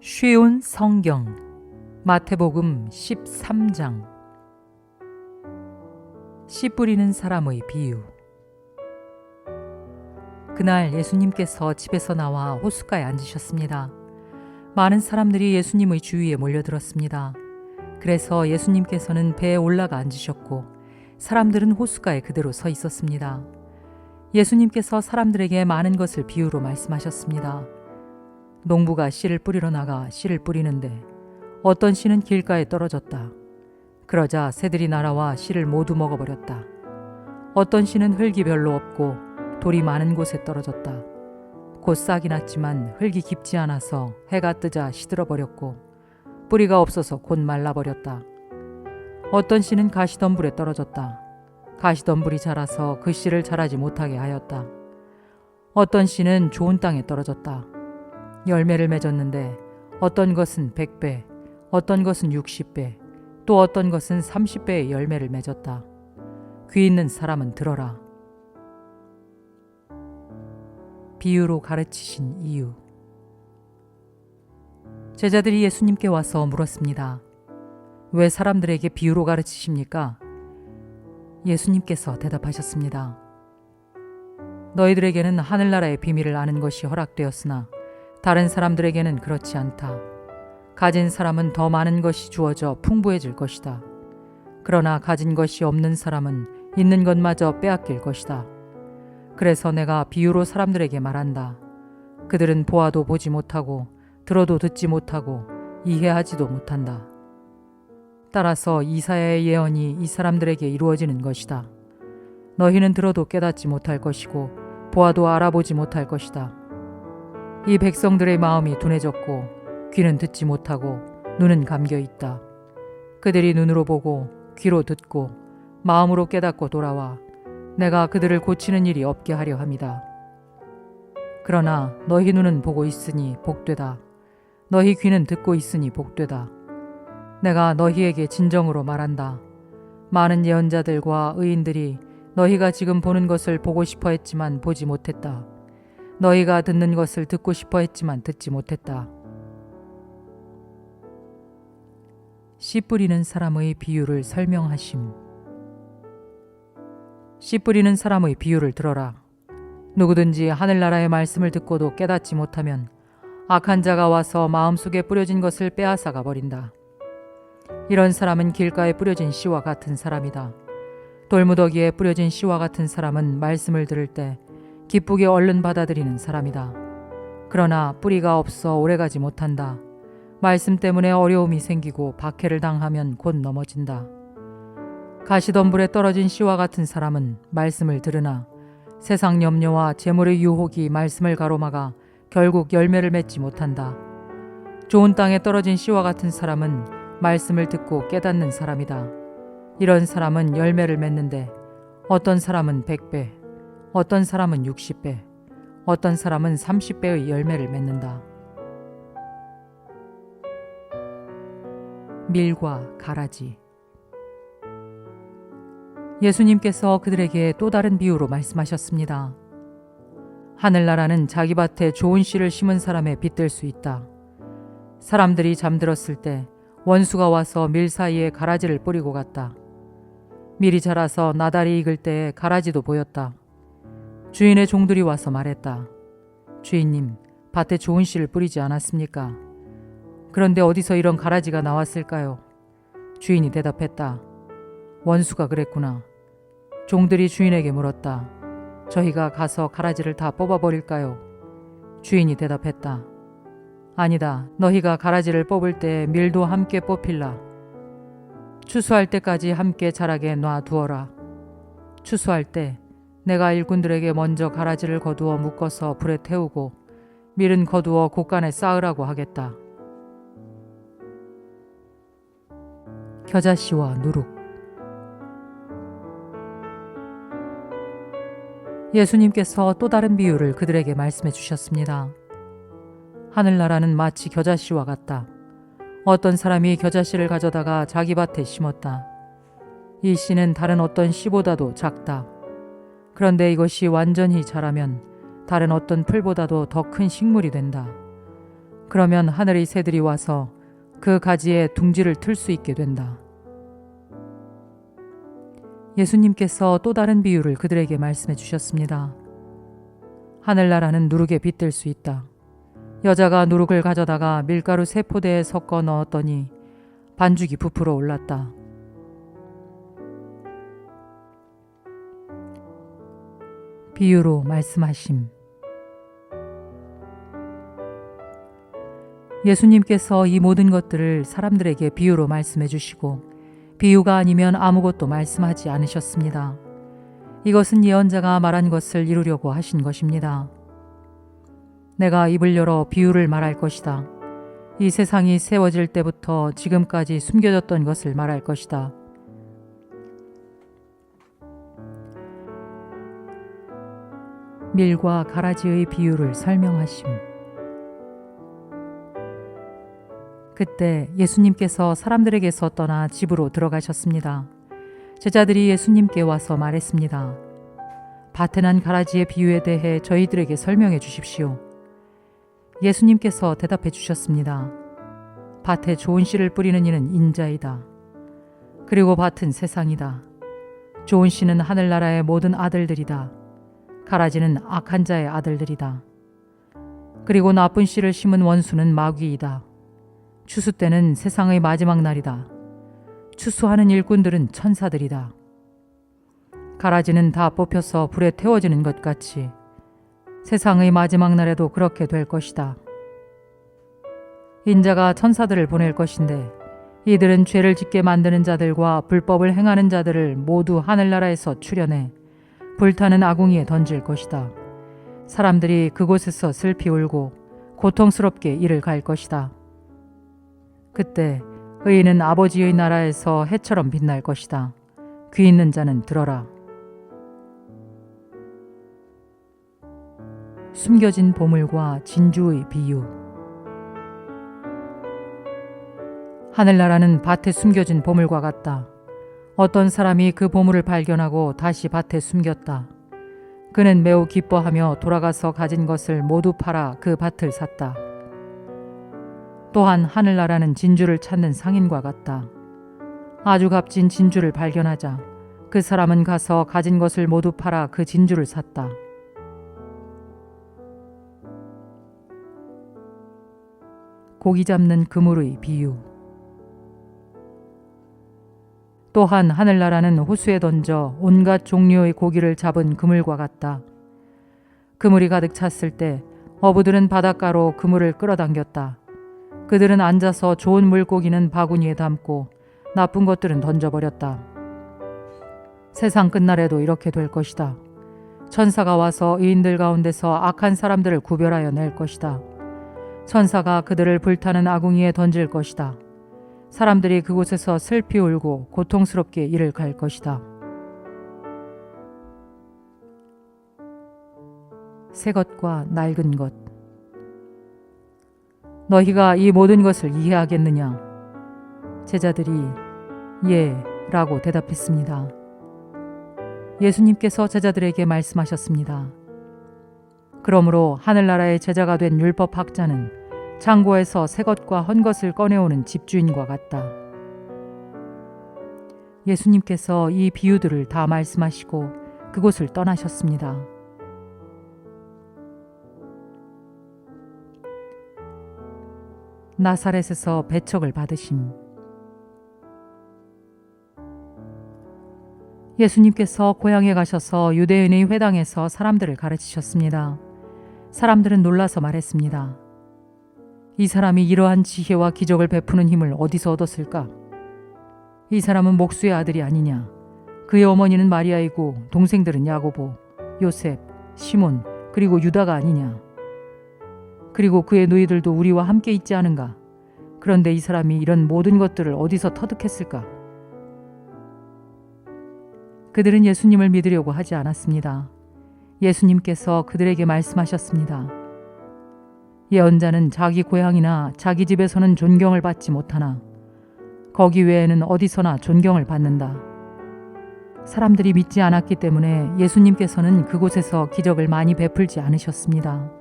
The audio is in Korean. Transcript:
쉬운 성경 마태복음 13장. 씨 뿌리는 사람의 비유. 그날 예수님께서 집에서 나와 호숫가에 앉으셨습니다. 많은 사람들이 예수님의 주위에 몰려들었습니다. 그래서 예수님께서는 배에 올라가 앉으셨고 사람들은 호숫가에 그대로 서 있었습니다. 예수님께서 사람들에게 많은 것을 비유로 말씀하셨습니다. 농부가 씨를 뿌리러 나가 씨를 뿌리는데 어떤 씨는 길가에 떨어졌다. 그러자 새들이 날아와 씨를 모두 먹어버렸다. 어떤 씨는 흙이 별로 없고 돌이 많은 곳에 떨어졌다. 곧 싹이 났지만 흙이 깊지 않아서 해가 뜨자 시들어버렸고 뿌리가 없어서 곧 말라버렸다. 어떤 씨는 가시덤불에 떨어졌다. 가시덤불이 자라서 그 씨를 자라지 못하게 하였다. 어떤 씨는 좋은 땅에 떨어졌다. 열매를 맺었는데 어떤 것은 100배, 어떤 것은 60배, 또 어떤 것은 30배의 열매를 맺었다. 귀 있는 사람은 들어라. 비유로 가르치신 이유. 제자들이 예수님께 와서 물었습니다. 왜 사람들에게 비유로 가르치십니까? 예수님께서 대답하셨습니다. 너희들에게는 하늘나라의 비밀을 아는 것이 허락되었으나 다른 사람들에게는 그렇지 않다. 가진 사람은 더 많은 것이 주어져 풍부해질 것이다. 그러나 가진 것이 없는 사람은 있는 것마저 빼앗길 것이다. 그래서 내가 비유로 사람들에게 말한다. 그들은 보아도 보지 못하고 들어도 듣지 못하고 이해하지도 못한다. 따라서 이사야의 예언이 이 사람들에게 이루어지는 것이다. 너희는 들어도 깨닫지 못할 것이고 보아도 알아보지 못할 것이다. 이 백성들의 마음이 둔해졌고 귀는 듣지 못하고 눈은 감겨 있다. 그들이 눈으로 보고 귀로 듣고 마음으로 깨닫고 돌아와 내가 그들을 고치는 일이 없게 하려 함이다. 그러나 너희 눈은 보고 있으니 복되다. 너희 귀는 듣고 있으니 복되다. 내가 너희에게 진정으로 말한다. 많은 예언자들과 의인들이 너희가 지금 보는 것을 보고 싶어 했지만 보지 못했다. 너희가 듣는 것을 듣고 싶어 했지만 듣지 못했다. 씨 뿌리는 사람의 비유를 설명하심. 씨 뿌리는 사람의 비유를 들어라. 누구든지 하늘나라의 말씀을 듣고도 깨닫지 못하면 악한 자가 와서 마음속에 뿌려진 것을 빼앗아가 버린다. 이런 사람은 길가에 뿌려진 씨와 같은 사람이다. 돌무더기에 뿌려진 씨와 같은 사람은 말씀을 들을 때 기쁘게 얼른 받아들이는 사람이다. 그러나 뿌리가 없어 오래가지 못한다. 말씀 때문에 어려움이 생기고 박해를 당하면 곧 넘어진다. 가시덤불에 떨어진 씨와 같은 사람은 말씀을 들으나 세상 염려와 재물의 유혹이 말씀을 가로막아 결국 열매를 맺지 못한다. 좋은 땅에 떨어진 씨와 같은 사람은 말씀을 듣고 깨닫는 사람이다. 이런 사람은 열매를 맺는데 어떤 사람은 100배, 어떤 사람은 60배, 어떤 사람은 30배의 열매를 맺는다. 밀과 가라지. 예수님께서 그들에게 또 다른 비유로 말씀하셨습니다. 하늘나라는 자기 밭에 좋은 씨를 심은 사람에 빗댈 수 있다. 사람들이 잠들었을 때 원수가 와서 밀 사이에 가라지를 뿌리고 갔다. 밀이 자라서 나달이 익을 때에 가라지도 보였다. 주인의 종들이 와서 말했다. 주인님, 밭에 좋은 씨를 뿌리지 않았습니까? 그런데 어디서 이런 가라지가 나왔을까요? 주인이 대답했다. 원수가 그랬구나. 종들이 주인에게 물었다. 저희가 가서 가라지를 다 뽑아버릴까요? 주인이 대답했다. 아니다. 너희가 가라지를 뽑을 때 밀도 함께 뽑힐라. 추수할 때까지 함께 자라게 놔두어라. 추수할 때 내가 일꾼들에게 먼저 가라지를 거두어 묶어서 불에 태우고 밀은 거두어 곳간에 쌓으라고 하겠다. 겨자씨와 누룩. 예수님께서 또 다른 비유를 그들에게 말씀해 주셨습니다. 하늘나라는 마치 겨자씨와 같다. 어떤 사람이 겨자씨를 가져다가 자기 밭에 심었다. 이 씨는 다른 어떤 씨보다도 작다. 그런데 이것이 완전히 자라면 다른 어떤 풀보다도 더 큰 식물이 된다. 그러면 하늘의 새들이 와서 그 가지에 둥지를 틀 수 있게 된다. 예수님께서 또 다른 비유를 그들에게 말씀해 주셨습니다. 하늘나라는 누룩에 빗댈 수 있다. 여자가 누룩을 가져다가 밀가루 3포대에 섞어 넣었더니 반죽이 부풀어 올랐다. 비유로 말씀하심. 예수님께서 이 모든 것들을 사람들에게 비유로 말씀해 주시고 비유가 아니면 아무것도 말씀하지 않으셨습니다. 이것은 예언자가 말한 것을 이루려고 하신 것입니다. 내가 입을 열어 비유를 말할 것이다. 이 세상이 세워질 때부터 지금까지 숨겨졌던 것을 말할 것이다. 밀과 가라지의 비유를 설명하심. 그때 예수님께서 사람들에게서 떠나 집으로 들어가셨습니다. 제자들이 예수님께 와서 말했습니다. 밭에 난 가라지의 비유에 대해 저희들에게 설명해 주십시오. 예수님께서 대답해 주셨습니다. 밭에 좋은 씨를 뿌리는 이는 인자이다. 그리고 밭은 세상이다. 좋은 씨는 하늘나라의 모든 아들들이다. 가라지는 악한 자의 아들들이다. 그리고 나쁜 씨를 심은 원수는 마귀이다. 추수 때는 세상의 마지막 날이다. 추수하는 일꾼들은 천사들이다. 가라지는 다 뽑혀서 불에 태워지는 것 같이 세상의 마지막 날에도 그렇게 될 것이다. 인자가 천사들을 보낼 것인데 이들은 죄를 짓게 만드는 자들과 불법을 행하는 자들을 모두 하늘나라에서 추려내 불타는 아궁이에 던질 것이다. 사람들이 그곳에서 슬피 울고 고통스럽게 이를 갈 것이다. 그때 의인은 아버지의 나라에서 해처럼 빛날 것이다. 귀 있는 자는 들어라. 숨겨진 보물과 진주의 비유. 하늘나라는 밭에 숨겨진 보물과 같다. 어떤 사람이 그 보물을 발견하고 다시 밭에 숨겼다. 그는 매우 기뻐하며 돌아가서 가진 것을 모두 팔아 그 밭을 샀다. 또한 하늘나라는 진주를 찾는 상인과 같다. 아주 값진 진주를 발견하자 그 사람은 가서 가진 것을 모두 팔아 그 진주를 샀다. 고기 잡는 그물의 비유. 또한 하늘나라는 호수에 던져 온갖 종류의 고기를 잡은 그물과 같다. 그물이 가득 찼을 때 어부들은 바닷가로 그물을 끌어당겼다. 그들은 앉아서 좋은 물고기는 바구니에 담고 나쁜 것들은 던져버렸다. 세상 끝날에도 이렇게 될 것이다. 천사가 와서 의인들 가운데서 악한 사람들을 구별하여 낼 것이다. 천사가 그들을 불타는 아궁이에 던질 것이다. 사람들이 그곳에서 슬피 울고 고통스럽게 이를 갈 것이다. 새 것과 낡은 것. 너희가 이 모든 것을 이해하겠느냐? 제자들이 예 라고 대답했습니다. 예수님께서 제자들에게 말씀하셨습니다. 그러므로 하늘나라의 제자가 된 율법학자는 창고에서 새 것과 헌 것을 꺼내오는 집주인과 같다. 예수님께서 이 비유들을 다 말씀하시고 그곳을 떠나셨습니다. 나사렛에서 배척을 받으심. 예수님께서 고향에 가셔서 유대인의 회당에서 사람들을 가르치셨습니다. 사람들은 놀라서 말했습니다. 이 사람이 이러한 지혜와 기적을 베푸는 힘을 어디서 얻었을까? 이 사람은 목수의 아들이 아니냐? 그의 어머니는 마리아이고 동생들은 야고보, 요셉, 시몬 그리고 유다가 아니냐? 그리고 그의 누이들도 우리와 함께 있지 않은가? 그런데 이 사람이 이런 모든 것들을 어디서 터득했을까? 그들은 예수님을 믿으려고 하지 않았습니다. 예수님께서 그들에게 말씀하셨습니다. 예언자는 자기 고향이나 자기 집에서는 존경을 받지 못하나 거기 외에는 어디서나 존경을 받는다. 사람들이 믿지 않았기 때문에 예수님께서는 그곳에서 기적을 많이 베풀지 않으셨습니다.